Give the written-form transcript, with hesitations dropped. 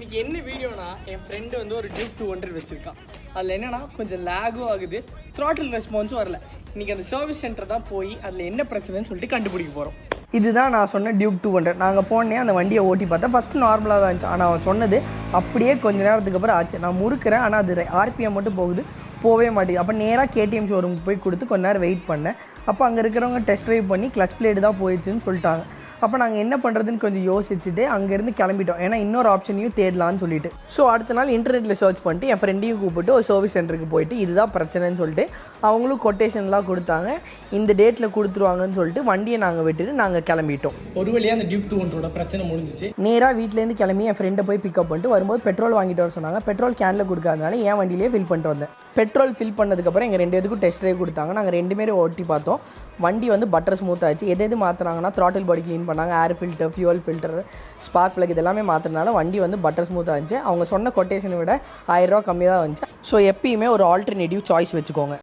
இன்னைக்கு என்ன வீடியோனா என் ஃப்ரெண்டு வந்து ஒரு டியூப் 200 வச்சிருக்கான். அதில் என்னன்னா கொஞ்சம் லேகும் ஆகுது, த்ராட்டில் ரெஸ்பான்ஸும் வரல. இன்னைக்கு அந்த சர்வீஸ் சென்டர் தான் போய் அதில் என்ன பிரச்சனைன்னு சொல்லிட்டு கண்டுபிடிக்க போகிறோம். இதுதான் நான் சொன்ன டியூப் 200. நாங்கள் போனே அந்த வண்டியை ஓட்டி பார்த்தா ஃபஸ்ட்டு நார்மலாக தான் இருந்துச்சு. ஆனால் அவன் சொன்னது அப்படியே கொஞ்சம் நேரத்துக்கு அப்புறம் ஆச்சு. நான் முறுக்கிறேன், ஆனால் அது ஆர்பிஎம் மட்டும் போகுது, போகவே மாட்டேங்குது. அப்போ நேராக கேடிஎம் ஷோரூமுக்கு போய் கொடுத்து கொஞ்ச நேரம் வெயிட் பண்ணேன். அப்போ அங்கே இருக்கிறவங்க டெஸ்ட் ட்ரைவ் பண்ணி கிளச் பிளேடு தான் போயிடுச்சுன்னு சொல்லிட்டாங்க. அப்போ நாங்கள் என்ன பண்ணுறதுன்னு கொஞ்சம் யோசிச்சுட்டு அங்கேருந்து கிளம்பிட்டோம். ஏன்னா இன்னொரு ஆப்ஷனையும் தேடலான்னு சொல்லிட்டு. ஸோ அடுத்த நாள் இன்டர்நெட்டில் சர்ச் பண்ணிட்டு என் ஃப்ரெண்டையும் கூப்பிட்டு ஒரு சர்வீஸ் சென்டருக்கு போயிட்டு இதுதான் பிரச்சனைன்னு சொல்லிட்டு அவங்களும் கொட்டேஷன்லாம் கொடுத்தாங்க. இந்த டேட்டில் கொடுத்துருவாங்கன்னு சொல்லிட்டு வண்டியை நாங்கள் விட்டுட்டு நாங்கள் கிளம்பிட்டோம். ஒரு வழியாக அந்த டியூப் 200 பிரச்சனை முடிஞ்சிச்சு. நேராக வீட்டிலேருந்து கிளம்பி என் ஃப்ரெண்டை போய் பிக்கப் பண்ணிட்டு வரும்போது பெட்ரோல் வாங்கிட்டு வர சொன்னாங்க. பெட்ரோல் கேனில் கொடுக்காதனால என் வண்டியிலே ஃபில் பண்ணிட்டு வந்தேன். பெட்ரோல் ஃபில் பண்ணதுக்கப்புறம் எங்கள் 2 பேருக்கும் டெஸ்ட் ட்ரைவ் கொடுத்தாங்க. நாங்கள் 2 பேரும் ஓட்டி பார்த்தோம். வண்டி வந்து பட்டர் ஸ்மூத் ஆச்சு. எது மாற்றினாங்கன்னா த்ராட்டில் பாடி க்ளீன் பண்ணாங்க, air filter, fuel filter, spark plug இதெல்லாமே மாற்றினால வண்டி வந்து பட்டர் ஸ்மூத்தாக இருந்துச்சு. அவங்க சொன்ன கொட்டேஷனை விட 1000 ரூபா கம்மியாக தான் வந்துச்சு. ஸோ எப்பயுமே ஒரு ஆல்டர்னேட்டிவ் சாய்ஸ் வச்சுக்கோங்க.